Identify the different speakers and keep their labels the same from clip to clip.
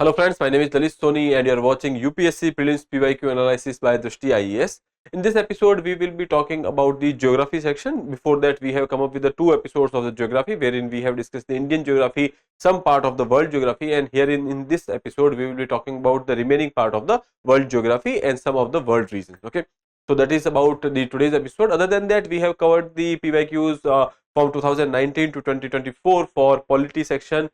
Speaker 1: Hello friends, my name is Dalit Soni and you are watching UPSC Prelims PYQ analysis by Drishti IAS. In this episode, we will be talking about the geography section. Before that, we have come up with the 2 episodes of the geography wherein we have discussed the Indian geography, some part of the world geography, and here in this episode, we will be talking about the remaining part of the world geography and some of the world regions. Okay, so that is about the today's episode. Other than that, we have covered the PYQs from 2019 to 2024 for polity section,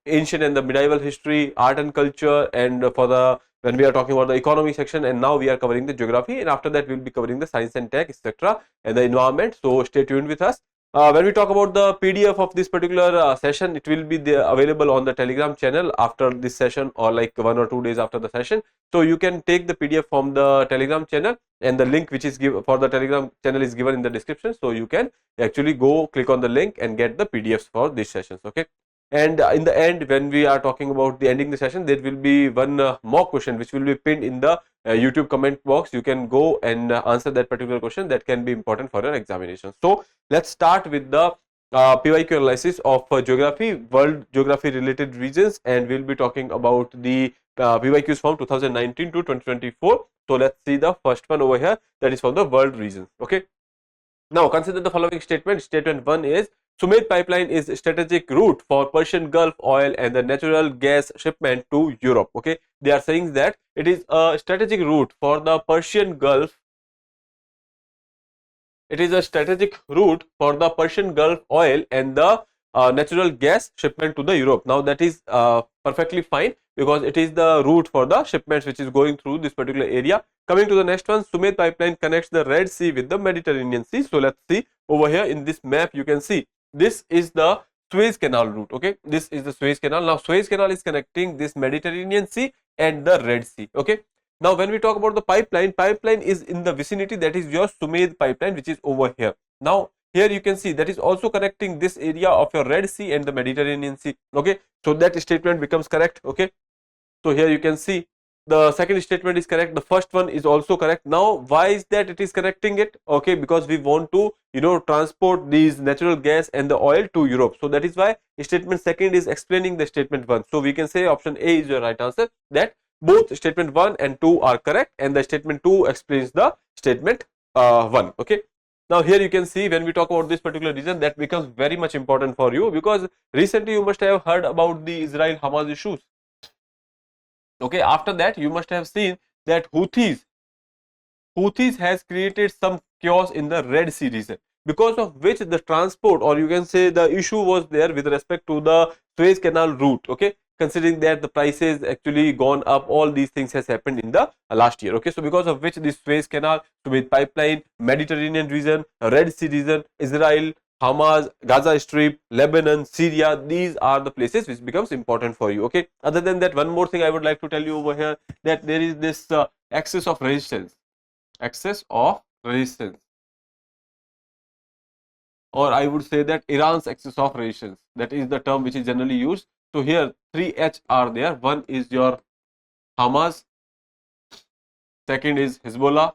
Speaker 1: ancient and the medieval history, art and culture, and for the when we are talking about the economy section, and now we are covering the geography, and after that we will be covering the science and tech, etc., and the environment. So stay tuned with us. When we talk about the PDF of this particular session, it will be available on the Telegram channel after this session, or like 1 or 2 days after the session. So you can take the PDF from the Telegram channel, and the link which is for the Telegram channel is given in the description. So you can actually go click on the link and get the PDFs for these sessions. Okay. And in the end, when we are talking about the ending the session, there will be one mock question which will be pinned in the YouTube comment box. You can go and answer that particular question that can be important for your examination. So let's start with the PYQ analysis of geography, world geography related regions, and we'll be talking about the PYQs from 2019 to 2024. So let's see the first one over here, that is from the world regions. Okay. Now consider the following statement. Statement 1 is Suez pipeline is strategic route for Persian Gulf oil and the natural gas shipment to Europe. Okay, they are saying that it is a strategic route for the Persian Gulf. It is a strategic route for the Persian Gulf oil and the natural gas shipment to the Europe. Now that is perfectly fine because it is the route for the shipments which is going through this particular area. Coming to the next one, Suez pipeline connects the Red Sea with the Mediterranean Sea. So let's see over here in this map. You can see this is the Suez Canal route. Okay, this is the Suez Canal. Now Suez Canal is connecting this Mediterranean Sea and the Red Sea. Okay. Now when we talk about the pipeline is in the vicinity, that is your Suez pipeline which is over here. Now here you can see that is also connecting this area of your Red Sea and the Mediterranean Sea. Okay, so that statement becomes correct. Okay, so here you can see the second statement is correct, the first one is also correct. Now why is that it is connecting it? Okay, because we want to transport these natural gas and the oil to Europe, so that is why statement second is explaining the statement 1. So we can say option A is your right answer, that both statement 1 and 2 are correct, and the statement 2 explains the statement 1. Okay, now here you can see when we talk about this particular region, that becomes very much important for you because recently you must have heard about the Israel-Hamas issues. Okay, after that you must have seen that Houthis has created some chaos in the Red Sea region, because of which the transport, or you can say the issue was there with respect to the Suez Canal route. Okay, considering that the prices actually gone up, all these things has happened in the last year. Okay, so because of which this Suez Canal, Suez pipeline, Mediterranean region, Red Sea region, Israel, Hamas, Gaza Strip, Lebanon, Syria, these are the places which becomes important for you. Okay, other than that, one more thing I would like to tell you over here, that there is this axis of resistance, or I would say that Iran's axis of resistance, that is the term which is generally used. So here 3H are there. One is your Hamas, second is Hezbollah,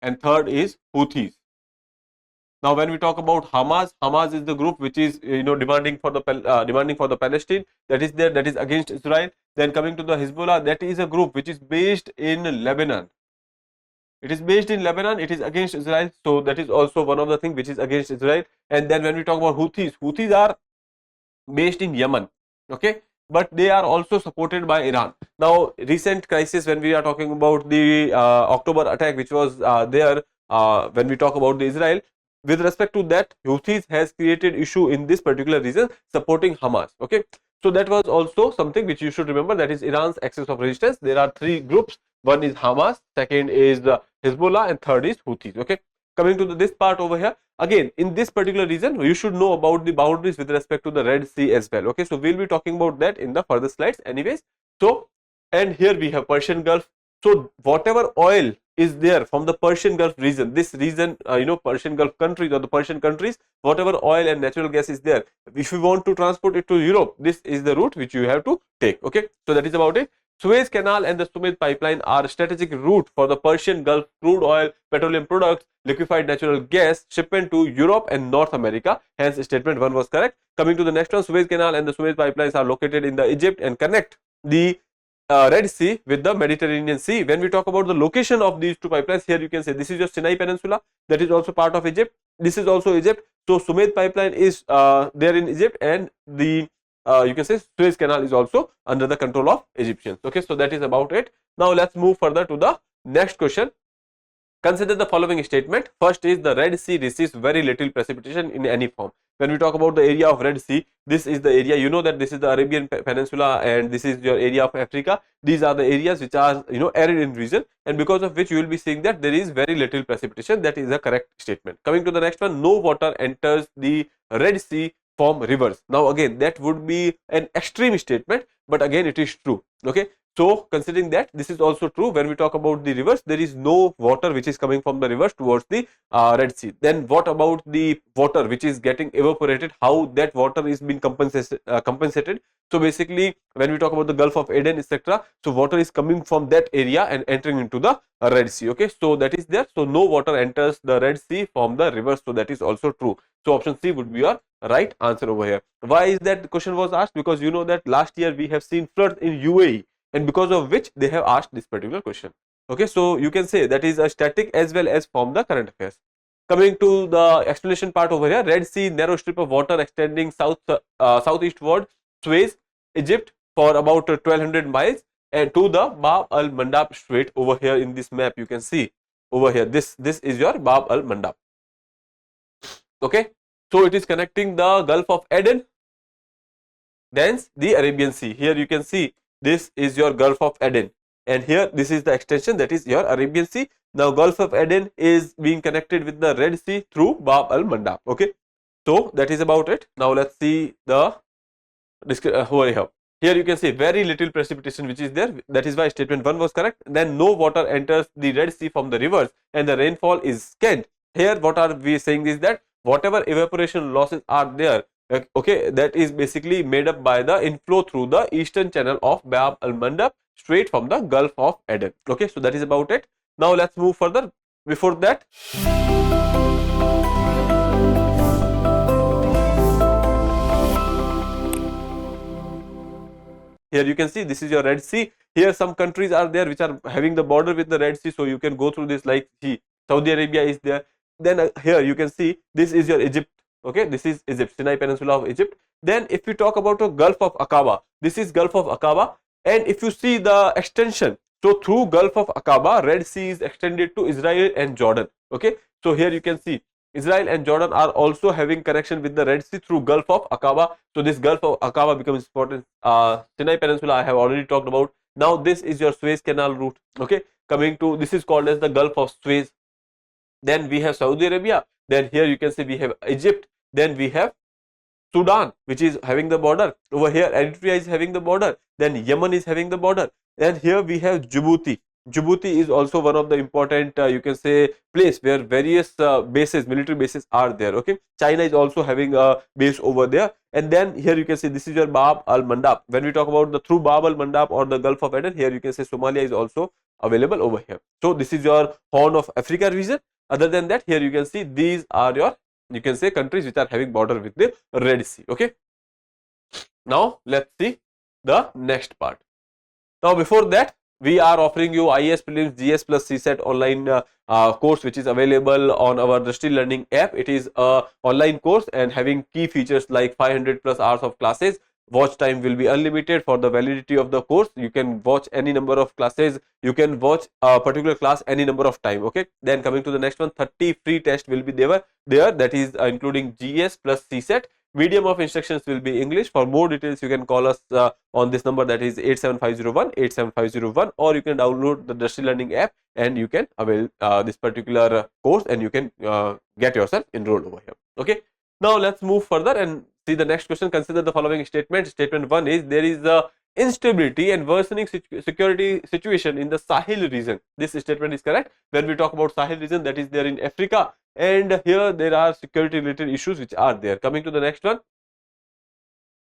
Speaker 1: and third is Houthis. Now when we talk about Hamas is the group which is demanding for the Palestine, that is there, that is against Israel. Then coming to the Hezbollah, that is a group which is based in Lebanon. It is based in Lebanon, it is against Israel, so that is also one of the things which is against Israel. And then when we talk about Houthis are based in Yemen. Okay, but they are also supported by Iran. Now recent crisis, when we are talking about the October attack which was there, when we talk about the Israel, with respect to that, Houthis has created issue in this particular region supporting Hamas. Okay, so that was also something which you should remember, that is Iran's axis of resistance. There are 3 groups, one is Hamas, second is the Hezbollah, and third is Houthis. Okay, coming to this part over here, again in this particular region you should know about the boundaries with respect to the Red Sea as well. Okay, so we'll be talking about that in the further slides anyways. So, and here we have Persian Gulf. So whatever oil is there from the Persian Gulf region, this region, Persian Gulf countries or the Persian countries, whatever oil and natural gas is there, if you want to transport it to Europe, this is the route which you have to take. Okay, so that is about it. Suez Canal and the Suez Pipeline are strategic route for the Persian Gulf crude oil, petroleum products, liquefied natural gas shipment to Europe and North America. Hence, statement 1 was correct. Coming to the next one, Suez Canal and the Suez Pipelines are located in the Egypt and connect the Red Sea with the Mediterranean Sea. When we talk about the location of these two pipelines, here you can say this is your Sinai Peninsula, that is also part of Egypt. This is also Egypt. So Suez Pipeline is there in Egypt, and the you can say Suez Canal is also under the control of Egyptians. Okay, so that is about it. Now let's move further to the next question. Consider the following statement. First is the Red Sea receives very little precipitation in any form. When we talk about the area of Red Sea, this is the area, you know that this is the Arabian Peninsula and this is your area of Africa. These are the areas which are, you know, arid in region, and because of which you will be seeing that there is very little precipitation. That is a correct statement. Coming to the next one, no water enters the Red Sea from rivers. Now again, that would be an extreme statement, but again it is true. Okay, so considering that this is also true, when we talk about the rivers, there is no water which is coming from the rivers towards the Red Sea. Then what about the water which is getting evaporated? How that water is being compensated? So basically, when we talk about the Gulf of Aden, etc., so water is coming from that area and entering into the Red Sea. Okay, so that is there. So no water enters the Red Sea from the rivers. So that is also true. So option C would be your right answer over here. Why is that the question was asked? Because you know that last year we have seen floods in UAE, and because of which they have asked this particular question. Okay, so you can say that is a static as well as from the current affairs. Coming to the explanation part over here, Red Sea, narrow strip of water extending southeastward, Suez, Egypt for about 1200 miles, and to the Bab al-Mandab Strait over here in this map. You can see over here, this is your Bab al-Mandab. Okay, so it is connecting the Gulf of Aden, thence the Arabian Sea. Here you can see this is your Gulf of Aden, and here this is the extension, that is your Arabian Sea. Now Gulf of Aden is being connected with the Red Sea through Bab al-Mandab. Okay, so that is about it. Now let's see the over here. Here you can see very little precipitation which is there. That is why statement 1 was correct. Then no water enters the Red Sea from the rivers and the rainfall is scant. Here what are we saying is that whatever evaporation losses are there, okay, that is basically made up by the inflow through the eastern channel of Bab al-Mandab straight from the Gulf of Aden. Okay, so that is about it. Now let's move further. Before that, here you can see this is your Red Sea. Here some countries are there which are having the border with the Red Sea, so you can go through this, like Saudi Arabia is there. Then here you can see this is your Egypt. Okay, this is Egypt, Sinai Peninsula of Egypt. Then if we talk about the Gulf of Aqaba, this is Gulf of Aqaba, and if you see the extension, so through Gulf of Aqaba, Red Sea is extended to Israel and Jordan. Okay, so here you can see Israel and Jordan are also having connection with the Red Sea through Gulf of Aqaba. So this Gulf of Aqaba becomes important. Sinai Peninsula I have already talked about. Now this is your Suez Canal route. Okay, coming to this is called as the Gulf of Suez. Then we have Saudi Arabia. Then here you can see we have Egypt. Then we have Sudan, which is having the border. Over here Eritrea is having the border. Then Yemen is having the border. And here we have Djibouti. Djibouti is also one of the important you can say place where various bases, military bases are there. Okay, China is also having a base over there. And then here you can see this is your Bab al-Mandab. When we talk about the through Bab al-Mandab or the Gulf of Aden, here you can say Somalia is also available over here. So this is your Horn of Africa region. Other than that, here you can see these are your, you can say, countries which are having border with the Red Sea. Okay, now let's see the next part. Now before that, we are offering you IAS Prelims GS plus CSET online course which is available on our Drishti Learning app. It is a online course and having key features like 500 plus hours of classes. Watch time will be unlimited for the validity of the course. You can watch any number of classes. You can watch a particular class any number of time. Okay. Then coming to the next one, 30 free tests will be there. That is including GS plus CSET. Medium of instructions will be English. For more details, you can call us on this number, that is 87501, or you can download the Drishti Learning app and you can avail this particular course and you can get yourself enrolled over here. Okay. Now let's move further and see the next question. Consider the following statement. Statement 1 is there is a instability and worsening security situation in the Sahel region. This statement is correct. When we talk about Sahel region, that is there in Africa, and here there are security related issues which are there. Coming to the next one,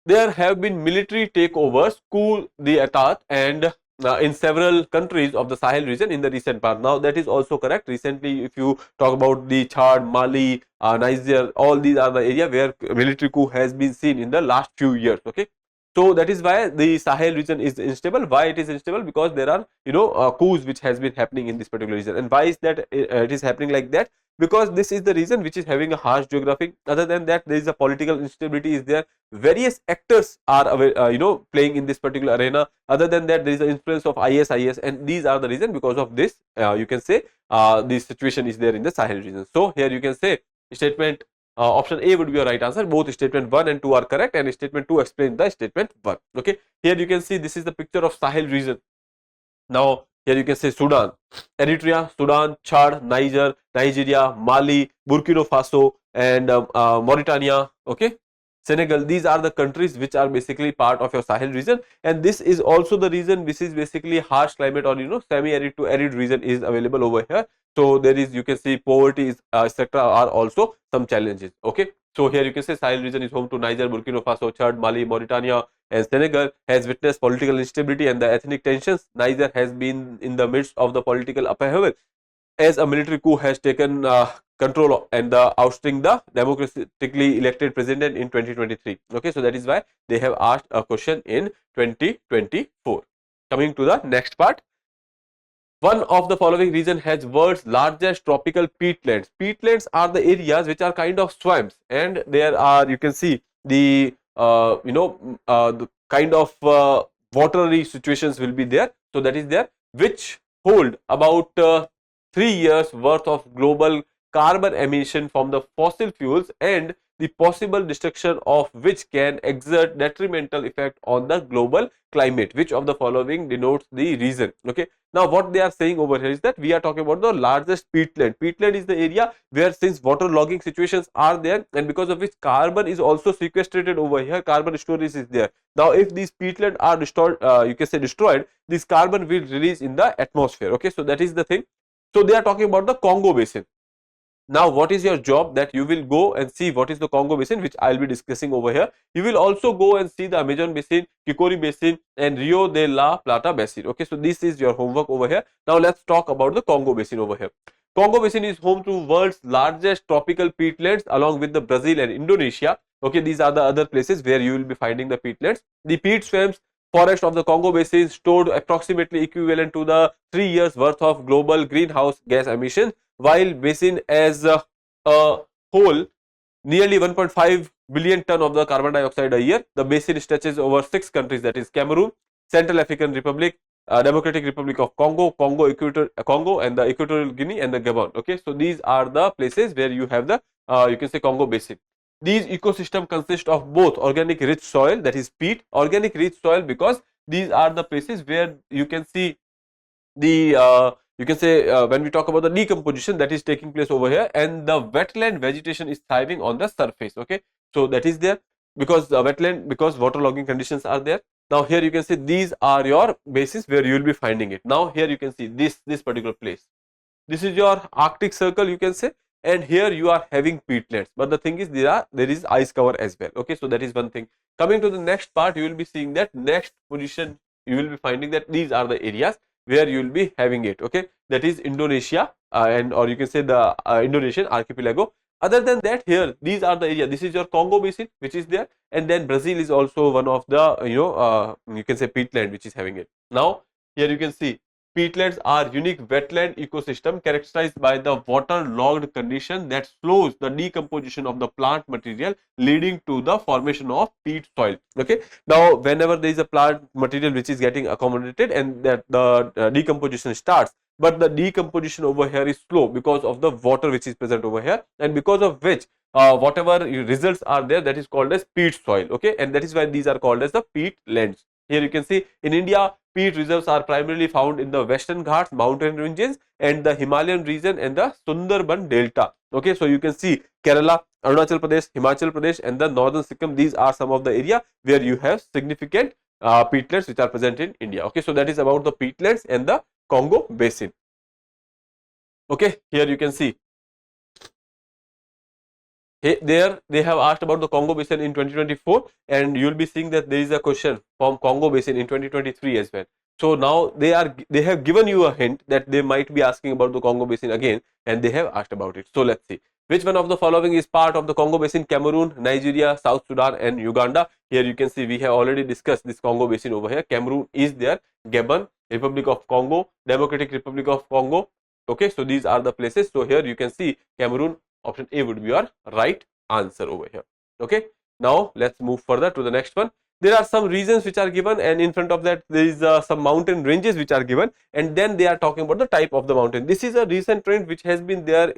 Speaker 1: there have been military takeovers, coup d'etat and in several countries of the Sahel region in the recent past. Now that is also correct. Recently, if you talk about the Chad, Mali, Niger, all these are the area where military coup has been seen in the last few years. Okay, so that is why the Sahel region is unstable. Why it is unstable? Because there are coups which has been happening in this particular region. And why is that it is happening like that? Because this is the region which is having a harsh geographic. Other than that, there is a political instability is there. Various actors are playing in this particular arena. Other than that, there is the influence of IS, and these are the reason. Because of this, you can say this situation is there in the Sahel region. So here you can say statement option A would be a right answer. Both statement 1 and 2 are correct, and statement 2 explains the statement 1. Okay, here you can see this is the picture of Sahel region. Now here you can say Sudan, Eritrea, Sudan, Chad, Niger, Nigeria, Mali, Burkina Faso, and Mauritania. Okay, Senegal. These are the countries which are basically part of your Sahel region, and this is also the region which is basically harsh climate or semi-arid to arid region is available over here. So there is, you can see, poverty is etc. are also some challenges. Okay, so here you can say Sahel region is home to Niger, Burkina Faso, Chad, Mali, Mauritania, and Senegal has witnessed political instability and the ethnic tensions. Niger has been in the midst of the political upheaval as a military coup has taken control and ousting the democratically elected president in 2023. Okay, so that is why they have asked a question in 2024. Coming to the next part. One of the following region has world's largest tropical peatlands. Peatlands are the areas which are kind of swamps, and there are, you can see, the the kind of watery situations will be there. So that is there, which hold about 3 years worth of global carbon emission from the fossil fuels, and the possible destruction of which can exert detrimental effect on the global climate. Which of the following denotes the reason? Okay, now what they are saying over here is that we are talking about the largest peatland. Peatland is the area where, since water logging situations are there, and because of which carbon is also sequestrated over here, carbon storage is there. Now if these peatland are destroyed, you can say destroyed, this carbon will release in the atmosphere. Okay, so that is the thing. So they are talking about the Congo Basin. Now what is your job? That you will go and see what is the Congo Basin, which I will be discussing over here. You will also go and see the Amazon Basin, Kikori Basin, and Rio de la Plata Basin. Okay, so this is your homework over here. Now let's talk about the Congo Basin over here. Congo Basin is home to world's largest tropical peatlands along with the Brazil and Indonesia. Okay, these are the other places where you will be finding the peatlands. The peat swamps forest of the Congo Basin stored approximately equivalent to the 3 years worth of global greenhouse gas emission, while basin as a whole nearly 1.5 billion ton of the carbon dioxide a year. The basin stretches over 6 countries, that is Cameroon, Central African Republic, Democratic Republic of Congo, Congo, and the Equatorial Guinea and the Gabon. Okay, so these are the places where you have the you can say Congo Basin. These ecosystem consist of both organic rich soil, that is peat, organic rich soil, because these are the places where you can see the you can say when we talk about the decomposition that is taking place over here, and the wetland vegetation is thriving on the surface. Okay, so that is there because the wetland, because waterlogging conditions are there. Now here you can see these are your bases where you will be finding it. Now here you can see this particular place. This is your Arctic Circle, you can say, and here you are having peatlands. But the thing is, there is ice cover as well. Okay, so that is one thing. Coming to the next part, you will be seeing that next position, you will be finding that these are the areas where you will be having it. Okay, that is Indonesia and or you can say the Indonesian archipelago. Other than that, here these are the area. This is your Congo Basin, which is there, and then Brazil is also one of the you can say peatland which is having it. Now here you can see peatlands are unique wetland ecosystem characterized by the water-logged condition that slows the decomposition of the plant material, leading to the formation of peat soil. Okay. Now, whenever there is a plant material which is getting accommodated and that the decomposition starts, but the decomposition over here is slow because of the water which is present over here, and because of which whatever results are there, that is called as peat soil. Okay, and that is why these are called as the peatlands. Here you can see in India, peat reserves are primarily found in the Western Ghats mountain ranges and the Himalayan region and the Sundarban Delta. Okay, so you can see Kerala, Arunachal Pradesh, Himachal Pradesh, and the northern Sikkim. These are some of the area where you have significant peatlands which are present in India. Okay, so that is about the peatlands and the Congo Basin. Okay, here you can see. There they have asked about the Congo Basin in 2024, and you will be seeing that there is a question from Congo Basin in 2023 as well. So now they have given you a hint that they might be asking about the Congo Basin again, and they have asked about it. So let's see. Which one of the following is part of the Congo Basin? Cameroon, Nigeria, South Sudan and Uganda. Here you can see we have already discussed this Congo Basin over here. Cameroon is there, Gabon, Republic of Congo, Democratic Republic of Congo. Okay, so these are the places. So here you can see Cameroon, option A would be your right answer over here. Okay, now let's move further to the next one. There are some regions which are given, and in front of that there is some mountain ranges which are given, and then they are talking about the type of the mountain. This is a recent trend which has been there,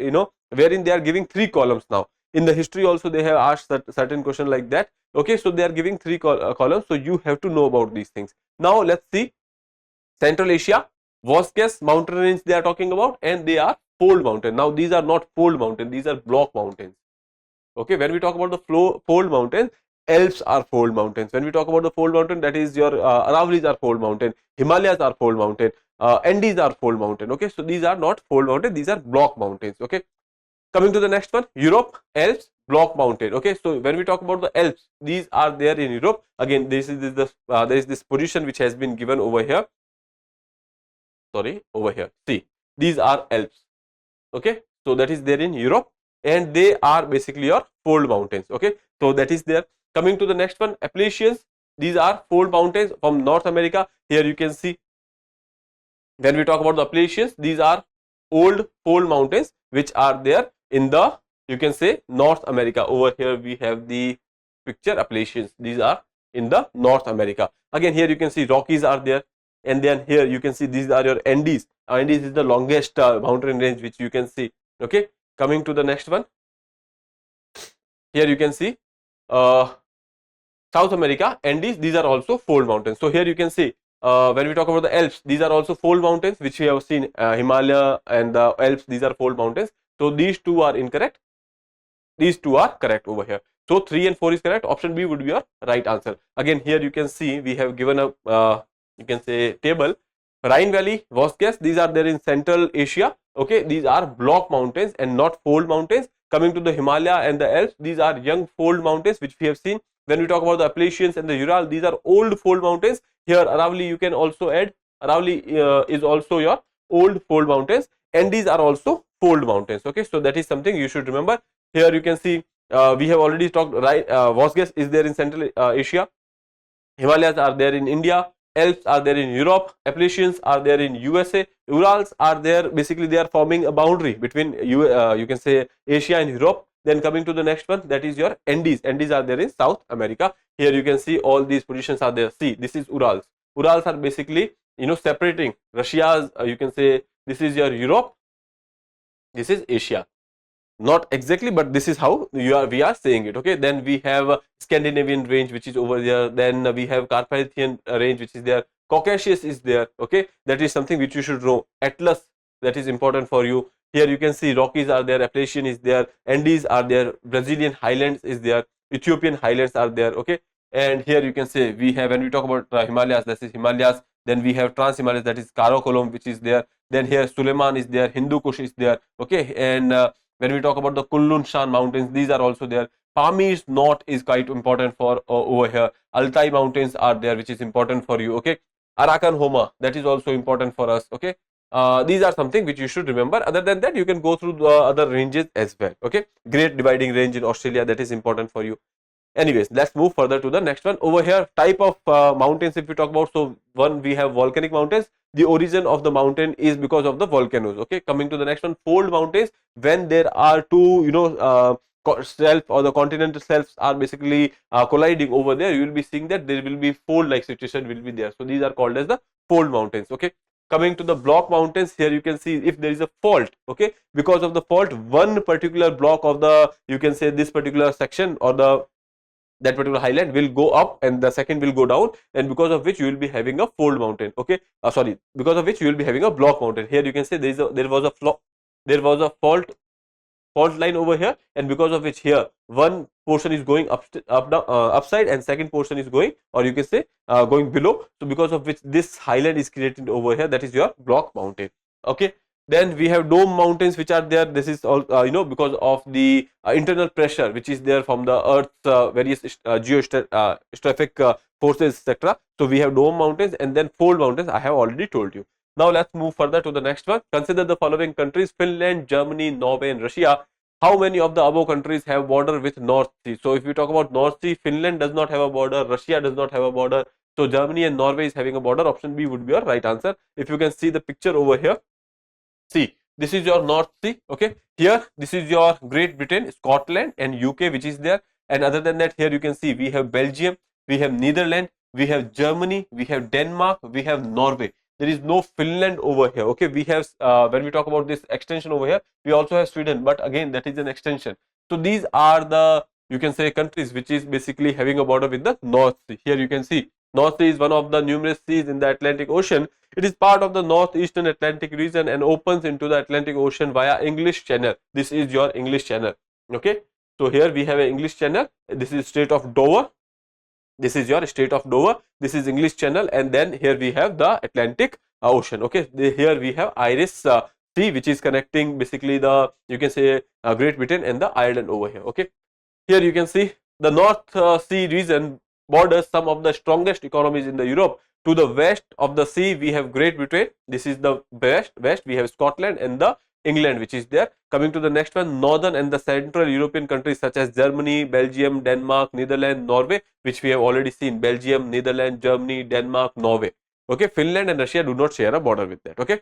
Speaker 1: wherein they are giving 3 columns now. In the history also they have asked certain question like that. Okay, so they are giving 3 columns, so you have to know about these things. Now let's see. Central Asia, Vosges mountain range they are talking about, and they are fold mountain. Now these are not fold mountain, these are block mountains. Okay, when we talk about the fold mountains, Alps are fold mountains. When we talk about the fold mountain, that is your Aravallis are fold mountain, Himalayas are fold mountain, Andes are fold mountain. Okay, so these are not fold mountain, these are block mountains. Okay, coming to the next one, Europe, Alps, block mountain. Okay, so when we talk about the Alps, these are there in Europe. Again, there is this position which has been given over here. Sorry, over here. See, these are Alps. Okay, so that is there in Europe, and they are basically your fold mountains. Okay, so that is there. Coming to the next one, Appalachians, these are fold mountains from North America. Here you can see, when we talk about the Appalachians, these are old fold mountains which are there in the, you can say, North America. Over here we have the picture Appalachians, these are in the North America. Again, here you can see Rockies are there, and then here you can see these are your Andes. Andes is the longest mountain range which you can see. Okay, coming to the next one, here you can see South America, Andes, these are also fold mountains. So here you can see when we talk about the Alps, these are also fold mountains which we have seen, Himalaya and the Alps, these are fold mountains. So these two are incorrect, these two are correct over here. So 3 and 4 is correct, option B would be your right answer. Again, here you can see we have given a you can say table. Rhine Valley, Vosges, these are there in Central Asia. Okay, these are block mountains and not fold mountains. Coming to the Himalaya and the Alps, these are young fold mountains which we have seen. When we talk about the Appalachians and the Ural, these are old fold mountains. Here Aravalli you can also add. Aravalli is also your old fold mountains, and these are also fold mountains. Okay, so that is something you should remember. Here you can see we have already talked, right? Vosges is there in Central Asia. Himalayas are there in India. Alps are there in Europe, Appalachians are there in USA, Urals are there, basically they are forming a boundary between you can say Asia and Europe. Then coming to the next one, that is your Andes. Andes are there in South America. Here you can see all these positions are there. See, this is Urals. Urals are basically separating Russia's you can say this is your Europe, this is Asia. Not exactly, but this is how we are saying it. Okay, then we have Scandinavian range which is over there. Then we have Carpathian range which is there. Caucasus is there. Okay, that is something which you should know. Atlas, that is important for you. Here you can see Rockies are there, Appalachian is there, Andes are there, Brazilian highlands is there, Ethiopian highlands are there. Okay, and here you can say we have, when we talk about Himalayas, that is Himalayas. Then we have Trans Himalayas, that is Karakoram which is there. Then here Suleiman is there, Hindu Kush is there. Okay, and when we talk about the Kunlun Shan mountains, these are also there. Pamirs North is quite important for over here. Altai mountains are there, which is important for you. Okay, Arakan Homa, that is also important for us. Okay, these are something which you should remember. Other than that, you can go through the other ranges as well. Okay, Great Dividing Range in Australia, that is important for you. Anyways, let's move further to the next one. Over here, type of mountains if we talk about. So one, we have volcanic mountains. The origin of the mountain is because of the volcanoes. Okay, coming to the next one, fold mountains. When there are two shelf or the continental shelves are basically colliding over there, you will be seeing that there will be fold like situation will be there. So these are called as the fold mountains. Okay, coming to the block mountains, here you can see if there is a fault. Okay, because of the fault, one particular block of the, you can say, this particular section or that particular highland will go up and the second will go down, and because of which you will be having a fold mountain. Okay, sorry, because of which you will be having a block mountain. Here you can say there was a fault line over here, and because of which here one portion is going upside and second portion is going, or you can say going below. So because of which this highland is created over here, that is your block mountain. Okay, Then we have dome mountains which are there. This is all because of the internal pressure which is there from the earth's various geostrophic forces, etc. So we have dome mountains, and then fold mountains I have already told you. Now let's move further to the next one. Consider the following countries: Finland, Germany, Norway and Russia. How many of the above countries have border with North Sea? So if we talk about North Sea, Finland does not have a border, Russia does not have a border, so Germany and Norway is having a border. Option B would be your right answer. If you can see the picture over here, see, this is your North Sea. Okay, here this is your Great Britain, Scotland and UK which is there, and other than that, here you can see we have Belgium, we have Netherlands, we have Germany, we have Denmark, we have Norway. There is no Finland over here. Okay, we have when we talk about this extension over here, we also have Sweden, but again that is an extension. So these are the, you can say, countries which is basically having a border with the North Sea. Here you can see North Sea is one of the numerous seas in the Atlantic Ocean. It is part of the northeastern Atlantic region and opens into the Atlantic Ocean via English Channel. This is your English Channel. Okay, so here we have an English Channel. This is Strait of Dover. This is your Strait of Dover. This is English Channel, and then here we have the Atlantic Ocean. Okay, here we have Irish Sea, which is connecting basically the, you can say, Great Britain and the Ireland over here. Okay, here you can see the North Sea region borders some of the strongest economies in the Europe. To the west of the sea we have Great Britain. This is the west. We have Scotland and the England which is there. Coming to the next one, northern and the central European countries such as Germany, Belgium, Denmark, Netherlands, Norway, which we have already seen. Belgium, Netherlands, Germany, Denmark, Norway. Okay, Finland and Russia do not share a border with that. Okay,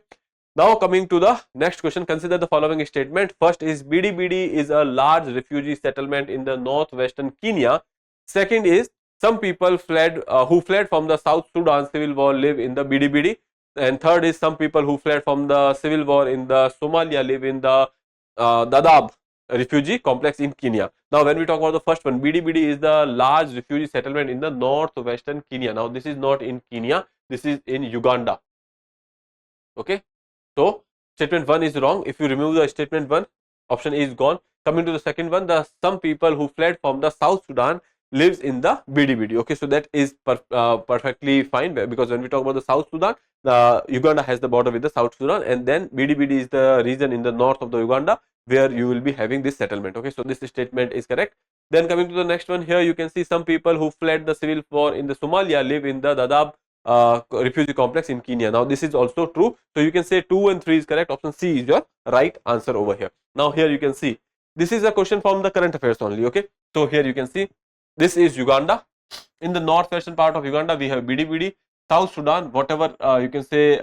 Speaker 1: now coming to the next question, consider the following statement. First is BDBD is a large refugee settlement in the northwestern Kenya. Second is some people fled who fled from the South Sudan civil war live in the BDBD. And third is some people who fled from the civil war in the Somalia live in the Dadaab refugee complex in Kenya. Now when we talk about the first one, BDBD is the large refugee settlement in the northwestern Kenya. Now this is not in Kenya, this is in Uganda. Okay, so statement 1 is wrong. If you remove the statement 1, option A is gone. Coming to the second one, the some people who fled from the South Sudan lives in the BDBD. Okay, so that is perfectly fine, because when we talk about the South Sudan, the Uganda has the border with the South Sudan, and then BDBD is the region in the north of the Uganda where you will be having this settlement. Okay, so this statement is correct. Then coming to the next one, here you can see some people who fled the civil war in the Somalia live in the Dadaab refugee complex in Kenya. Now this is also true, so you can say 2 and 3 is correct. Option C is your right answer over here. Now here you can see this is a question from the current affairs only. Okay, so here you can see this is Uganda. In the northwestern part of Uganda we have BDBD. South Sudan, whatever you can say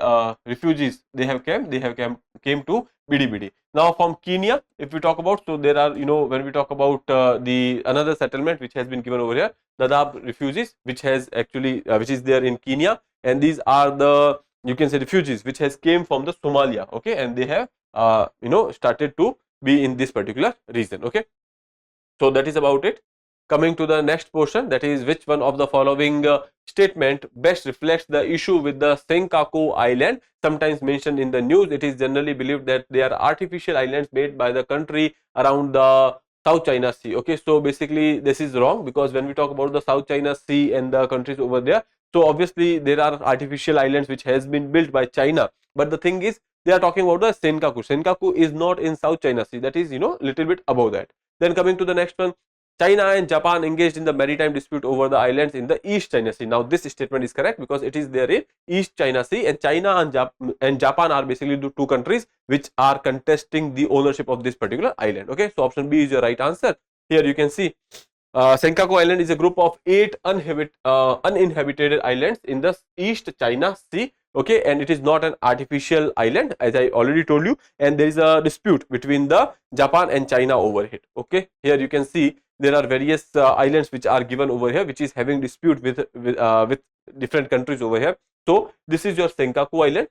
Speaker 1: refugees they have came to BDBD. Now from Kenya, if we talk about, so there are, when we talk about the another settlement which has been given over here, Dadaab refugees, which has actually which is there in Kenya, and these are the, you can say, refugees which has came from the Somalia. Okay, and they have started to be in this particular region. Okay, so that is about it. Coming to the next portion, that is which one of the following statement best reflects the issue with the Senkaku Island, sometimes mentioned in the news. It is generally believed that they are artificial islands made by the country around the South China Sea. Okay, so basically this is wrong, because when we talk about the South China Sea and the countries over there, so obviously there are artificial islands which has been built by China, but the thing is they are talking about the Senkaku. Senkaku is not in South China Sea, that is little bit above that. Then coming to the next one, China and Japan engaged in the maritime dispute over the islands in the East China Sea. Now this statement is correct because it is there in East China Sea, and China and Japan are basically the two countries which are contesting the ownership of this particular island. Okay, so option B is your right answer. Here you can see Senkaku Island is a group of 8 uninhabited islands in the East China Sea. Okay, and it is not an artificial island, as I already told you, and there is a dispute between the Japan and China over it. Okay, here you can see there are various islands which are given over here, which is having dispute with different countries over here. So this is your Senkaku Island.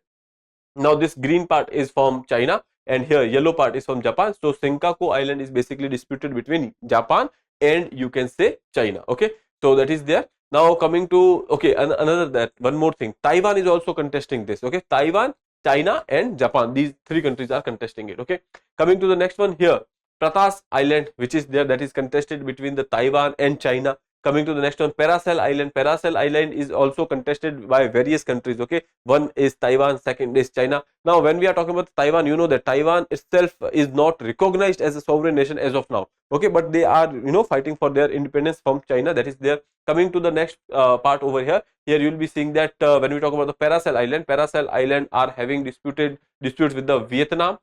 Speaker 1: Now this green part is from China, and here yellow part is from Japan. So Senkaku Island is basically disputed between Japan and, you can say, China. Okay, so that is there. Now coming to, okay, another that one more thing, Taiwan is also contesting this. Okay, Taiwan, China and Japan, these 3 countries are contesting it. Okay, coming to the next one, here Pratas Island, which is there, that is contested between the Taiwan and China. Coming to the next one, Paracel Island. Paracel Island is also contested by various countries. Okay, one is Taiwan, second is China. Now, when we are talking about Taiwan, you know that Taiwan itself is not recognized as a sovereign nation as of now. Okay, but they are, you know, fighting for their independence from China. That is there. Coming to the next part over here, here you will be seeing that when we talk about the Paracel Island are having disputes with the Vietnam,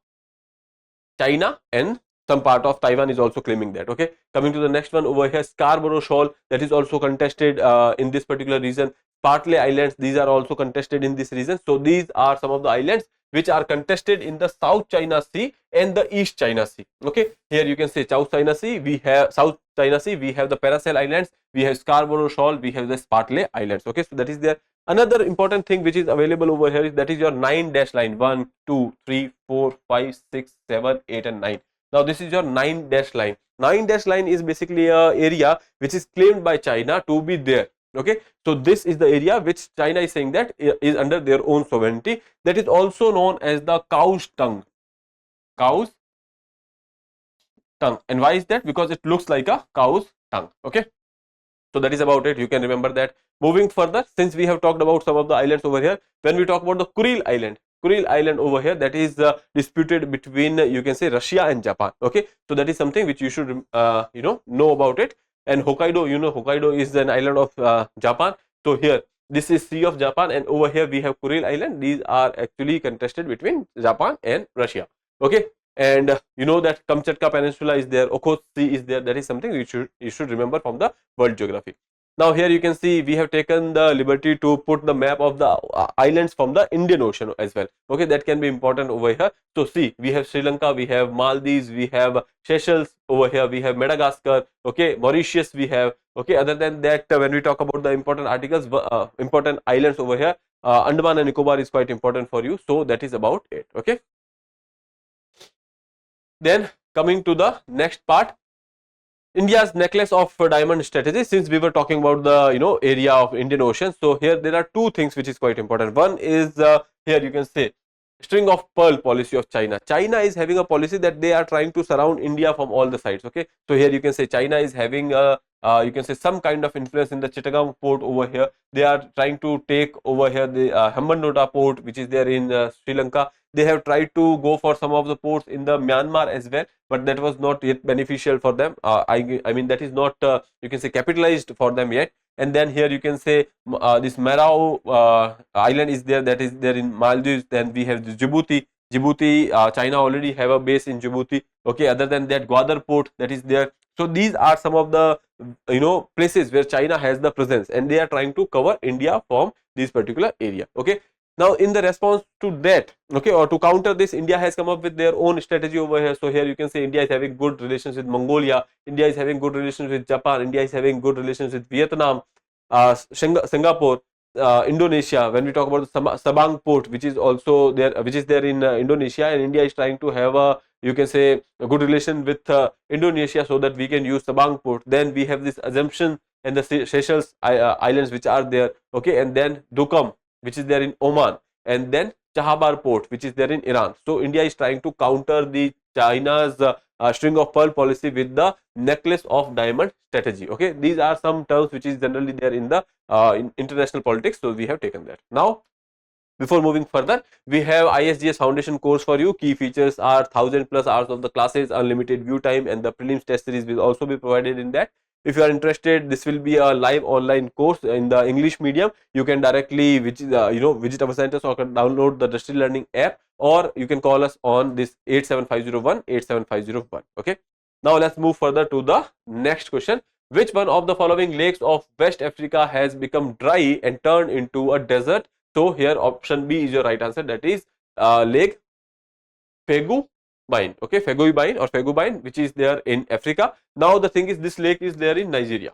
Speaker 1: China, and some part of Taiwan is also claiming that. Okay, coming to the next one over here, Scarborough Shoal, that is also contested in this particular region. Spratly Islands, these are also contested in this region. So these are some of the islands which are contested in the South China Sea and the East China Sea. Okay, here you can say South China Sea, we have South China Sea, we have the Paracel Islands, we have Scarborough Shoal, we have the Spratly Islands. Okay, so that is there. Another important thing which is available over here is that is your 9 dash line, 1, 2, 3, 4, 5, 6, 7, 8 and 9. Now this is your 9 dash line. 9 dash line is basically a area which is claimed by China to be there. Okay, so this is the area which China is saying that is under their own sovereignty. That is also known as the cow's tongue. Cow's tongue. And why is that? Because it looks like a cow's tongue. Okay, so that is about it. You can remember that. Moving further, since we have talked about some of the islands over here, when we talk about the Kuril Island over here, that is disputed between you can say Russia and Japan. Okay, so that is something which you should you know about it. And Hokkaido, you know, Hokkaido is an island of Japan. So here this is Sea of Japan, and over here we have Kuril Island. These are actually contested between Japan and Russia. Okay, and you know that Kamchatka Peninsula is there, Okhotsk Sea is there. That is something you should remember from the world geography. Now here you can see we have taken the liberty to put the map of the islands from the Indian Ocean as well. Okay, that can be important over here. So see, we have Sri Lanka, we have Maldives, we have Seychelles over here, we have Madagascar, okay, Mauritius we have. Okay, other than that, when we talk about the important articles, important islands over here, Andaman and Nicobar is quite important for you. So that is about it. Okay. Then coming to the next part, India's necklace of diamond strategy. Since we were talking about the area of Indian Ocean, so here there are two things which is quite important. One is here you can say string of pearl policy of China. China is having a policy that they are trying to surround India from all the sides. Okay, so here you can say China is having a you can say some kind of influence in the Chittagong port over here. They are trying to take over here the Hambantota port, which is there in Sri Lanka. They have tried to go for some of the ports in the Myanmar as well, but that was not yet beneficial for them. I mean that is not you can say capitalized for them yet. And then here you can say this Marau island is there, that is there in Maldives. Then we have the Djibouti. China already have a base in Djibouti. Okay, other than that, Gwadar port that is there. So these are some of the places where China has the presence, and they are trying to cover India from this particular area. Okay. Now, in the response to that, okay, or to counter this, India has come up with their own strategy over here. So here you can say India is having good relations with Mongolia, India is having good relations with Japan, India is having good relations with Vietnam, Singapore, Indonesia. When we talk about the Sabang port, which is also there, which is there in Indonesia, and India is trying to have a you can say a good relation with Indonesia so that we can use Sabang port. Then we have this Assumption and the Seychelles islands which are there. Okay, and then Duqm, which is there in Oman, and then Chahabar port, which is there in Iran. So India is trying to counter the China's string of pearl policy with the necklace of diamond strategy. Okay, these are some terms which is generally there in the in international politics. So we have taken that. Now, before moving further, we have ISGS foundation course for you. Key features are 1000+ hours of the classes, unlimited view time, and the prelims test series will also be provided in that. If you are interested, this will be a live online course in the English medium. You can directly visit our centers or can download the Drishti Learning app, or you can call us on this 87501 87501. Okay. Now let's move further to the next question. Which one of the following lakes of West Africa has become dry and turned into a desert? So here option B is your right answer. That is Lake Fegubine. Okay, Fegubine or Fegubine, which is there in Africa. Now the thing is, this lake is there in Nigeria.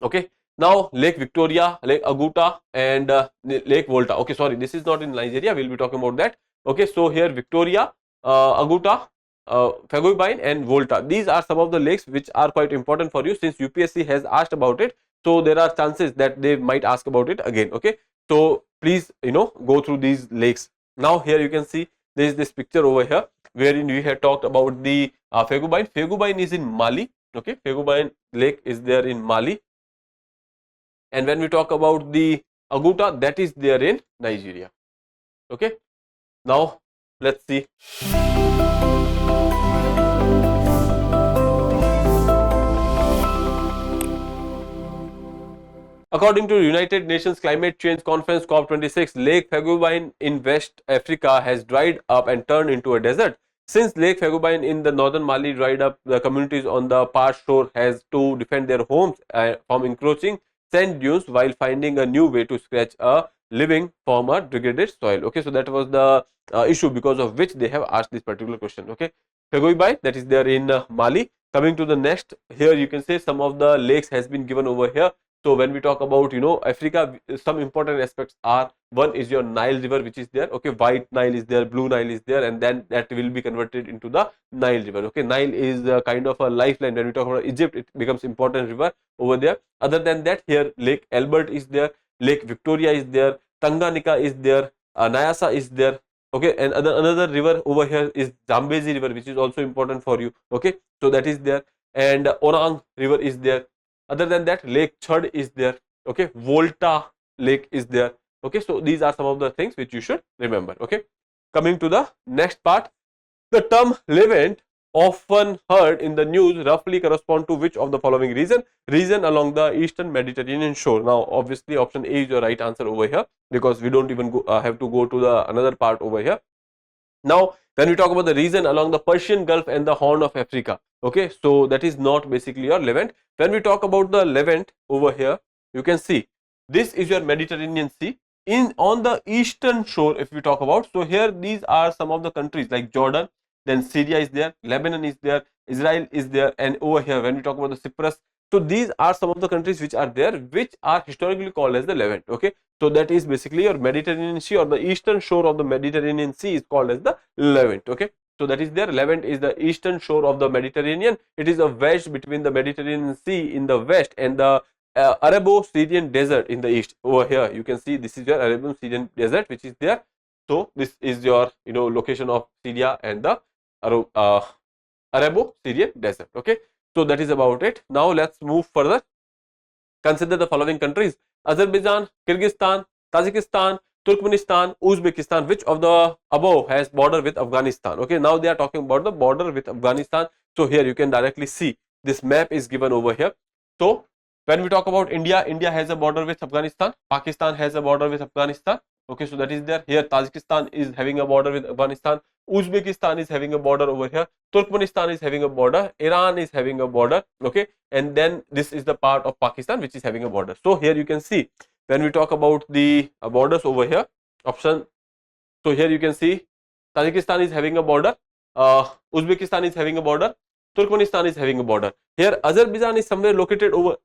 Speaker 1: Okay. Now Lake Victoria, Lake Aguta, and Lake Volta. Okay, sorry, this is not in Nigeria. We'll be talking about that. Okay, so here Victoria, Aguta, Fegubine, and Volta. These are some of the lakes which are quite important for you, since UPSC has asked about it. So there are chances that they might ask about it again. Okay, so please go through these lakes. Now here you can see there is this picture over here wherein we had talked about the Fegubine. Fegubine is in Mali. Okay, Fegubine lake is there in Mali. And when we talk about the Aguta, that is there in Nigeria. Okay, now let's see. According to United Nations Climate Change Conference COP26, Lake Fagubine in West Africa has dried up and turned into a desert. Since Lake Fagubine in the northern Mali dried up, the communities on the parched shore has to defend their homes from encroaching sand dunes while finding a new way to scratch a living from a degraded soil. Okay, so that was the issue because of which they have asked this particular question. Okay, Fagubine, that is there in Mali. Coming to the next, here you can say some of the lakes has been given over here. So when we talk about, Africa, some important aspects are, one is your Nile river, which is there. Okay, white Nile is there, blue Nile is there, and then that will be converted into the Nile river. Okay, Nile is kind of a lifeline. When we talk about Egypt, it becomes important river over there. Other than that, here Lake Albert is there, Lake Victoria is there, Tanganyika is there, Nyasa is there. Okay, and another river over here is Zambezi river, which is also important for you. Okay, so that is there, and Orang river is there. Other than that, Lake Chad is there. Okay, Volta Lake is there. Okay, so these are some of the things which you should remember. Okay, coming to the next part, the term Levant, often heard in the news, roughly correspond to which of the following region along the eastern Mediterranean shore. Now obviously option A is your right answer over here, because we don't even have to go to the another part over here. Now when we talk about the region along the Persian Gulf and the Horn of Africa, okay, so that is not basically your Levant. When we talk about the Levant over here, you can see this is your Mediterranean Sea. On the eastern shore, if we talk about, so here these are some of the countries like Jordan, then Syria is there, Lebanon is there, Israel is there, and over here when we talk about the Cyprus, so these are some of the countries which are there, which are historically called as the Levant. Okay, so that is basically your Mediterranean Sea, or the eastern shore of the Mediterranean Sea is called as the Levant. Okay, so that is there. Levant is the eastern shore of the Mediterranean. It is a wedge between the Mediterranean Sea in the west and the Arabo-Syrian desert in the east. Over here you can see this is your Arabo-Syrian desert which is there. So this is your location of Syria and the Arabo-Syrian desert. Okay, so that is about it. Now let's move further. Consider the following countries: Azerbaijan, Kyrgyzstan, Tajikistan, Turkmenistan, Uzbekistan. Which of the above has border with Afghanistan? Okay, now they are talking about the border with Afghanistan. So here you can directly see this map is given over here. So when we talk about India, India has a border with Afghanistan, Pakistan has a border with Afghanistan. Okay, so that is there. Here Tajikistan is having a border with Afghanistan, Uzbekistan is having a border over here, Turkmenistan is having a border, Iran is having a border. Okay, and then this is the part of Pakistan which is having a border. So here you can see when we talk about the borders over here, option. So here you can see Tajikistan is having a border, Uzbekistan is having a border, Turkmenistan is having a border. Here Azerbaijan is somewhere located over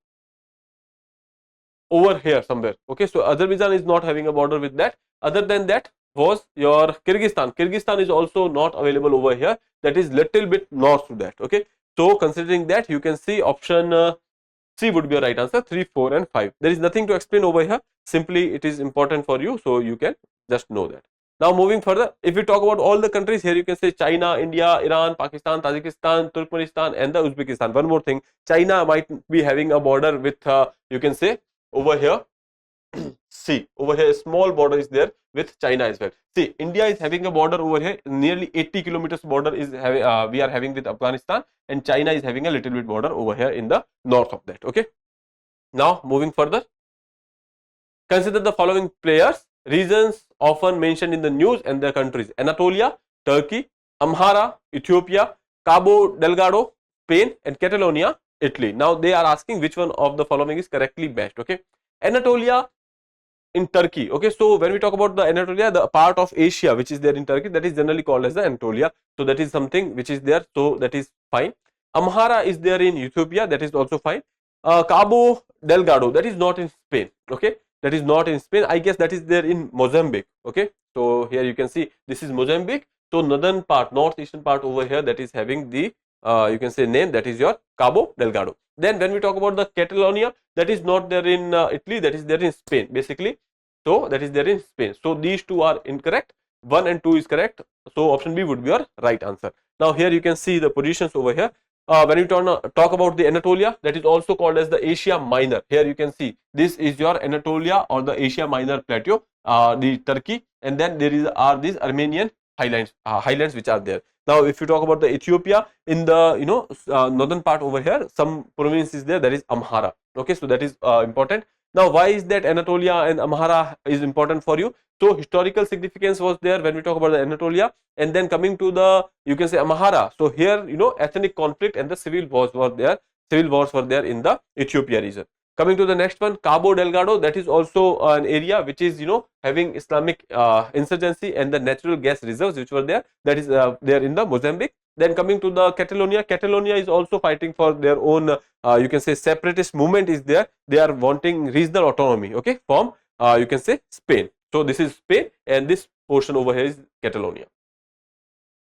Speaker 1: here somewhere. Okay, so Azerbaijan is not having a border with that. Other than that was your Kyrgyzstan. Kyrgyzstan is also not available over here. That is little bit north to that. Okay, so considering that, you can see option C would be a right answer. 3, 4 and 5. There is nothing to explain over here. Simply it is important for you, so you can just know that. Now moving further, if we talk about all the countries here, you can say China, India, Iran, Pakistan, Tajikistan, Turkmenistan and the Uzbekistan. One more thing, China might be having a border with you can say over here. See, over here a small border is there with China as well. See, India is having a border over here, nearly 80 kilometers border is having, we are having with Afghanistan, and China is having a little bit border over here in the north of that. Okay, now moving further, consider the following players, regions often mentioned in the news and their countries: Anatolia, Turkey, Amhara, Ethiopia, Cabo Delgado, Spain, and Catalonia, Italy. Now they are asking which one of the following is correctly matched. Okay, Anatolia in Turkey. Okay, so when we talk about the Anatolia, the part of Asia which is there in Turkey, that is generally called as the Anatolia. So that is something which is there, so that is fine. Amhara is there in Ethiopia, that is also fine. Cabo Delgado, that is not in Spain. Okay, that is not in Spain. I guess that is there in Mozambique. Okay, so here you can see this is Mozambique. So northern part, northeastern part over here, that is having the you can say name, that is your Cabo Delgado. Then when we talk about the Catalonia, that is not there in Italy, that is there in Spain basically. So that is there in Spain. So these two are incorrect. 1 and 2 is correct. So option B would be your right answer. Now here you can see the positions over here. when you talk about the Anatolia, that is also called as the Asia Minor. Here you can see this is your Anatolia or the Asia Minor plateau, the Turkey, and then are these Armenian highlands which are there. Now, if you talk about the Ethiopia, in the northern part over here, some province is there, that is Amhara. Okay, so that is important. Now, why is that Anatolia and Amhara is important for you? So, historical significance was there when we talk about the Anatolia, and then coming to the, you can say, Amhara. So here, ethnic conflict and the civil wars were there. Civil wars were there in the Ethiopia region. Coming to the next one, Cabo Delgado, that is also an area which is having Islamic insurgency and the natural gas reserves which were there. That is there in the Mozambique. Then coming to the Catalonia, Catalonia is also fighting for their own, you can say, separatist movement is there. They are wanting regional autonomy, okay, from you can say Spain. So this is Spain, and this portion over here is Catalonia.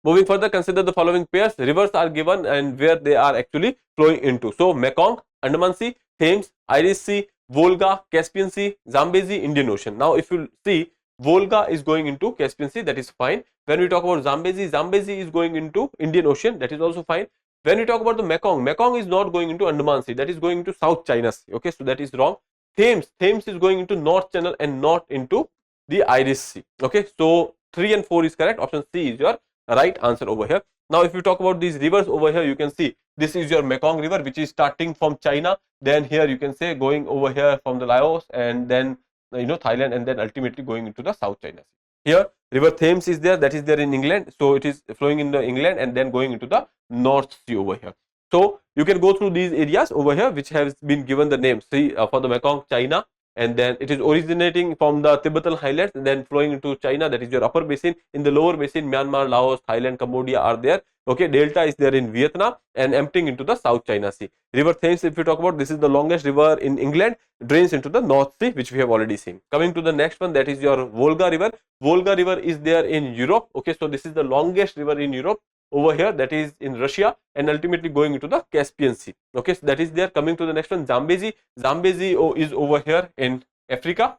Speaker 1: Moving further, consider the following pairs. Rivers are given and where they are actually flowing into. So Mekong, Andaman Sea, Thames, Irish Sea, Volga, Caspian Sea, Zambezi, Indian Ocean. Now, if you see, Volga is going into Caspian Sea, that is fine. When we talk about Zambezi, Zambezi is going into Indian Ocean, that is also fine. When we talk about the Mekong, Mekong is not going into Andaman Sea, that is going into South China Sea. Okay, so that is wrong. Thames is going into North Channel and not into the Irish Sea. Okay, so 3 and 4 is correct. Option C is your right answer over here. Now, if you talk about these rivers over here, you can see this is your Mekong River, which is starting from China. Then here you can say going over here from the Laos, and then Thailand, and then ultimately going into the South China Sea. Here River Thames is there, that is there in England. So it is flowing in the England and then going into the North Sea over here. So you can go through these areas over here which has been given the name. See, for the Mekong, China, and then it is originating from the Tibetan highlands, then flowing into China, that is your upper basin. In the lower basin, Myanmar, Laos, Thailand, Cambodia are there. Okay, delta is there in Vietnam and emptying into the South China Sea. River Thames, if you talk about, this is the longest river in England, drains into the North Sea, which we have already seen. Coming to the next one, that is your Volga River. Volga River is there in Europe. Okay, so this is the longest river in Europe over here, that is in Russia, and ultimately going into the Caspian Sea. Okay, so that is there. Coming to the next one, Zambezi. Zambezi is over here in Africa.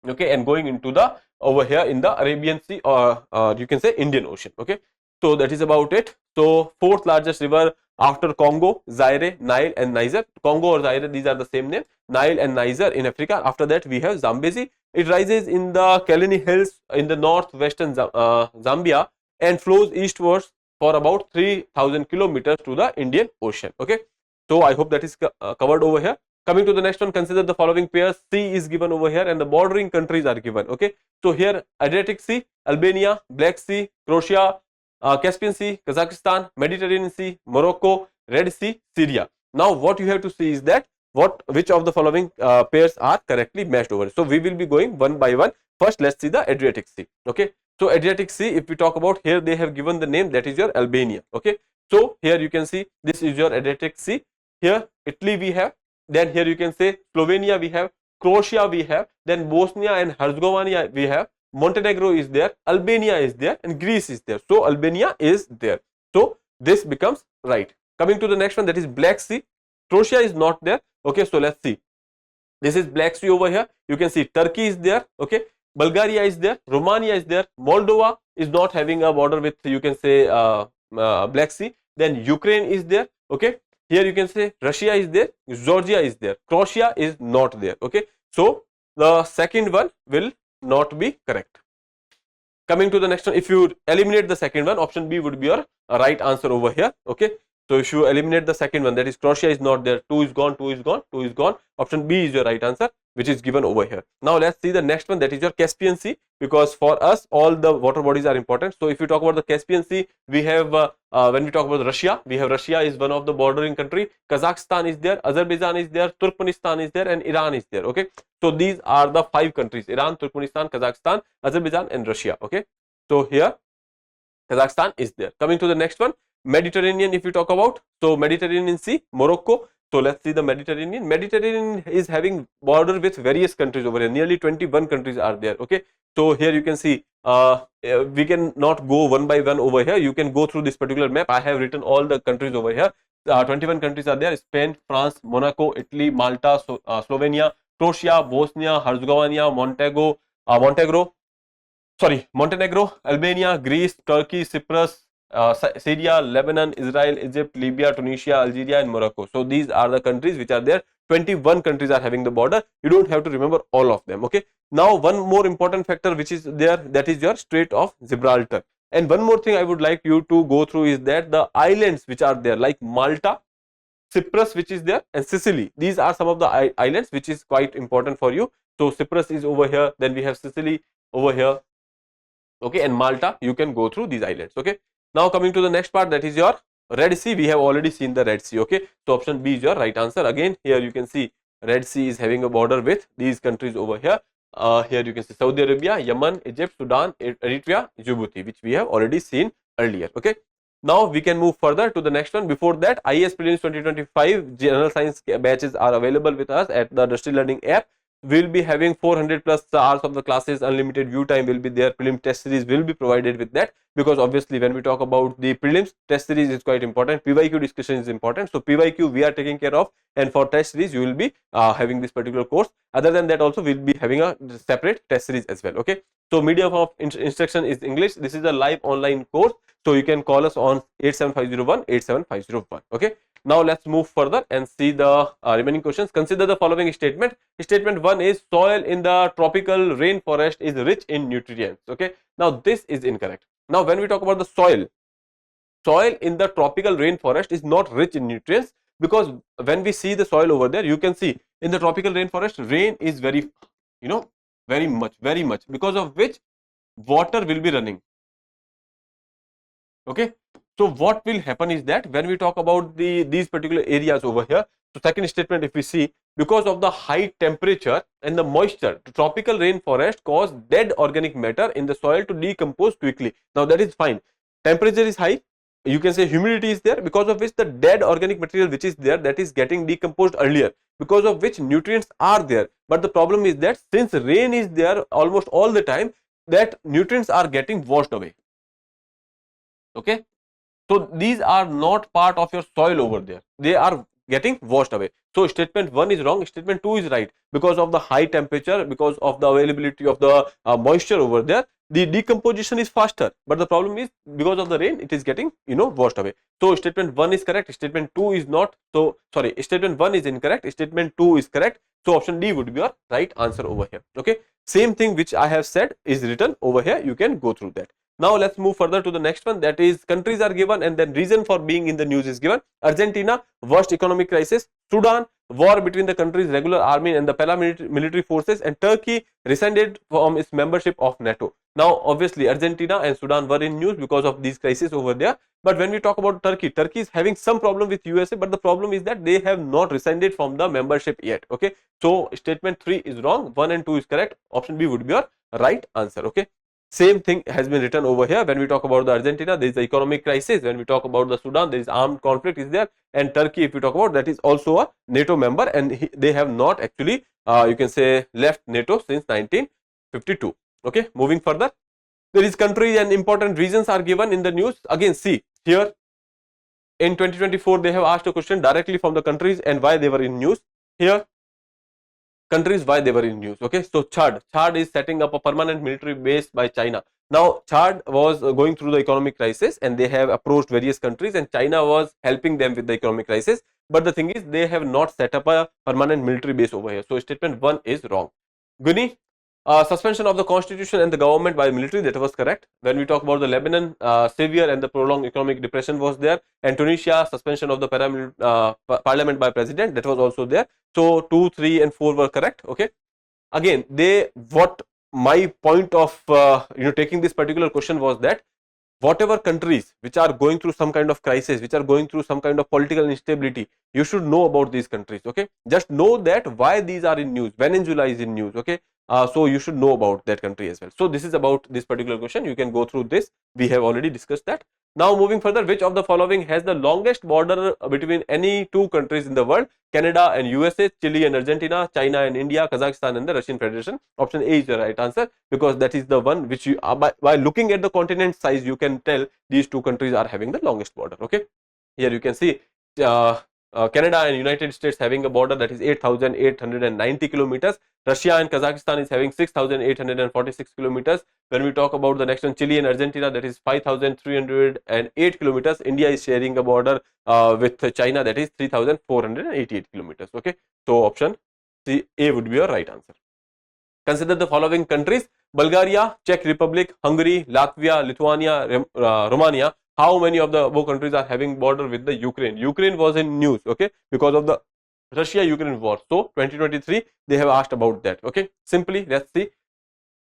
Speaker 1: Okay, and going into the over here in the Arabian Sea, or you can say Indian Ocean. Okay, so that is about it. So fourth largest river after Congo, Zaire, Nile and Niger. Congo or Zaire, these are the same name. Nile and Niger in Africa. After that we have Zambezi. It rises in the Kalini Hills in the northwestern Zambia and flows eastwards for about 3,000 kilometers to the Indian Ocean. Okay, so I hope that is covered over here. Coming to the next one, consider the following pairs. Sea is given over here and the bordering countries are given. Okay, so here Adriatic Sea, Albania, Black Sea, Croatia, Caspian Sea, Kazakhstan, Mediterranean Sea, Morocco, Red Sea, Syria. Now what you have to see is that which of the following pairs are correctly matched over. So we will be going one by one. First, let's see the Adriatic Sea. Okay, so Adriatic Sea, if we talk about, here they have given the name, that is your Albania. Okay, so here you can see this is your Adriatic Sea. Here Italy we have, then here you can say Slovenia we have, Croatia we have, then Bosnia and Herzegovina we have, Montenegro is there, Albania is there, and Greece is there. So Albania is there. So this becomes right. Coming to the next one, that is Black Sea. Croatia is not there. Okay, so let's see. This is Black Sea over here. You can see Turkey is there. Okay, Bulgaria is there, Romania is there, Moldova is not having a border with, you can say, Black Sea. Then Ukraine is there. Okay, here you can say Russia is there, Georgia is there, Croatia is not there. Okay, so the second one will not be correct. Coming to the next one, if you eliminate the second one, option B would be your right answer over here. Okay, so if you eliminate the second one, that is Croatia is not there, 2 is gone, 2 is gone, 2 is gone. Option B is your right answer, which is given over here. Now let's see the next one, that is your Caspian Sea, because for us all the water bodies are important. So if you talk about the Caspian Sea, we have when we talk about Russia, we have Russia is one of the bordering country, Kazakhstan is there, Azerbaijan is there, Turkmenistan is there, and Iran is there. Okay, so these are the 5 countries: Iran, Turkmenistan, Kazakhstan, Azerbaijan and Russia. Okay, so here Kazakhstan is there. Coming to the next one, Mediterranean, if you talk about, so Mediterranean Sea, Morocco. So let's see the Mediterranean. Mediterranean is having border with various countries over here. Nearly 21 countries are there. Okay, so here you can see we can not go one by one over here. You can go through this particular map. I have written all the countries over here. 21 countries are there: Spain, France, Monaco, Italy, Malta, Slovenia, Croatia, Bosnia, Herzegovina, Montenegro, Albania, Greece, Turkey, Cyprus, Syria, Lebanon, Israel, Egypt, Libya, Tunisia, Algeria, and Morocco. So these are the countries which are there. 21 countries are having the border. You don't have to remember all of them. Okay. Now one more important factor which is there, that is your Strait of Gibraltar. And one more thing I would like you to go through is that the islands which are there, like Malta, Cyprus which is there, and Sicily. These are some of the islands which is quite important for you. So Cyprus is over here, then we have Sicily over here, okay, and Malta. You can go through these islands. Okay. Now coming to the next part, that is your Red Sea. We have already seen the Red Sea. Okay. So option B is your right answer. Again, here you can see Red Sea is having a border with these countries over here. Here you can see Saudi Arabia, Yemen, Egypt, Sudan, Eritrea, Djibouti, which we have already seen earlier. Okay. Now we can move further to the next one. Before that, IAS Prelims 2025 general science batches are available with us at the Drishti Learning app. We'll be having 400 plus hours of the classes, unlimited view time will be there, prelim test series will be provided with that, because obviously when we talk about the prelims, test series is quite important, PYQ discussion is important. So PYQ we are taking care of, and for test series you will be having this particular course. Other than that also we'll be having a separate test series as well. Okay. So medium of instruction is English. This is a live online course. So you can call us on 87501 87501. Okay. Now let's move further and see the remaining questions. Consider the following statement. Statement 1 is soil in the tropical rainforest is rich in nutrients. Okay. Now this is incorrect. Now when we talk about the soil in the tropical rainforest is not rich in nutrients, because when we see the soil over there, you can see in the tropical rainforest rain is very, very much, because of which water will be running. Okay. So what will happen is that when we talk about these particular areas over here, so second statement, if we see, because of the high temperature and the moisture, the tropical rainforest cause dead organic matter in the soil to decompose quickly. Now that is fine. Temperature is high, you can say humidity is there, because of which the dead organic material which is there, that is getting decomposed earlier, because of which nutrients are there. But the problem is that since rain is there almost all the time, that nutrients are getting washed away. Okay. So these are not part of your soil over there, they are getting washed away. So statement 1 is wrong, statement 2 is right. Because of the high temperature, because of the availability of the moisture over there, the decomposition is faster, but the problem is because of the rain it is getting washed away. So statement 1 is correct, statement 2 is not. So sorry, statement 1 is incorrect, statement 2 is correct. So option D would be your right answer over here. Okay. Same thing which I have said is written over here, you can go through that. Now let's move further to the next one, that is countries are given and then reason for being in the news is given. Argentina, worst economic crisis. Sudan, war between the country's regular army and the paramilitary forces, and Turkey rescinded from its membership of NATO. Now obviously Argentina and Sudan were in news because of these crises over there, but when we talk about Turkey, Turkey is having some problem with USA, but the problem is that they have not rescinded from the membership yet. Okay. So statement 3 is wrong, 1 and 2 is correct, option B would be your right answer. Okay. Same thing has been written over here. When we talk about the Argentina, there is the economic crisis. When we talk about the Sudan, there is armed conflict is there, and Turkey, if we talk about, that is also a NATO member, and they have not actually you can say left NATO since 1952. Okay, moving further, there is countries and important regions are given in the news. Again, see here in 2024 they have asked a question directly from the countries and why they were in news. Here countries why they were in news. Okay, so Chad is setting up a permanent military base by China. Now Chad was going through the economic crisis and they have approached various countries, and China was helping them with the economic crisis, but the thing is they have not set up a permanent military base over here. So statement 1 is wrong. Guinea, suspension of the constitution and the government by military, that was correct. When we talk about the Lebanon, severe and the prolonged economic depression was there, and Tunisia, suspension of the parliament by president, that was also there. So 2, 3 and 4 were correct. Okay. Again, what my point of taking this particular question was that whatever countries which are going through some kind of crisis, which are going through some kind of political instability, you should know about these countries. Okay, just know that why these are in news. Venezuela is in news. Okay, so you should know about that country as well. So this is about this particular question, you can go through this, we have already discussed that. Now moving further, which of the following has the longest border between any two countries in the world? Canada and USA, Chile and Argentina, China and India, Kazakhstan and the Russian Federation. Option A is the right answer, because that is the one which you by looking at the continent size, you can tell these two countries are having the longest border. Okay, here you can see Canada and United States having a border that is 8,890 kilometers. Russia and Kazakhstan is having 6,846 kilometers. When we talk about the next one, Chile and Argentina, that is 5,308 kilometers. India is sharing a border with China, that is 3,488 kilometers. Okay, so option C, A would be your right answer. Consider the following countries: Bulgaria, Czech Republic, Hungary, Latvia, Lithuania, Romania. How many of the above countries are having border with the Ukraine? Ukraine was in news, okay, because of the Russia-Ukraine war. So 2023 they have asked about that. Okay, simply let's see.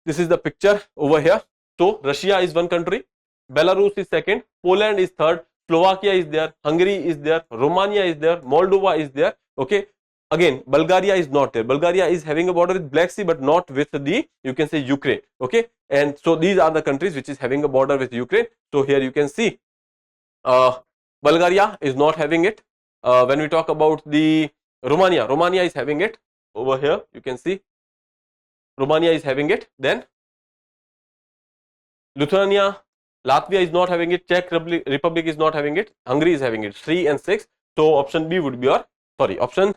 Speaker 1: This is the picture over here. So Russia is one country, Belarus is second, Poland is third, Slovakia is there, Hungary is there, Romania is there, Moldova is there. Okay, again Bulgaria is not there. Bulgaria is having a border with Black Sea but not with the, you can say, Ukraine. Okay, and so these are the countries which is having a border with Ukraine. So here you can see Bulgaria is not having it. When we talk about the Romania is having it. Over here you can see Romania is having it. Then Lithuania, Latvia is not having it. Czech Republic is not having it. Hungary is having it. 3 and 6. So option B would be your, option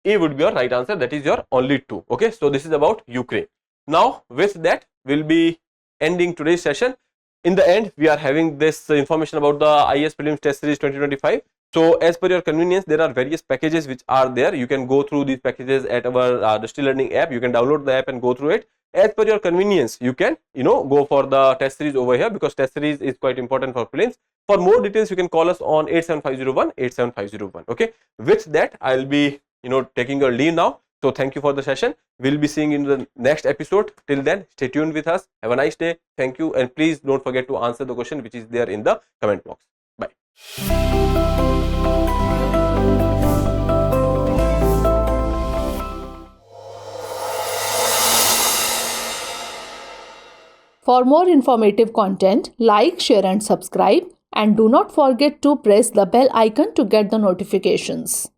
Speaker 1: A would be your right answer. That is your only 2. Okay, so this is about Ukraine. Now with that we'll be ending today's session. In the end, we are having this information about the IAS Prelims Test Series 2025. So as per your convenience, there are various packages which are there. You can go through these packages at our Drishti Learning app. You can download the app and go through it. As per your convenience, you can, go for the test series over here, because test series is quite important for prelims. For more details, you can call us on 87501 87501. Okay. With that, I'll be, taking your leave now. So thank you for the session. We'll be seeing you in the next episode. Till then, stay tuned with us. Have a nice day. Thank you. And please don't forget to answer the question which is there in the comment box. Bye.
Speaker 2: For more informative content, like, share and subscribe. And do not forget to press the bell icon to get the notifications.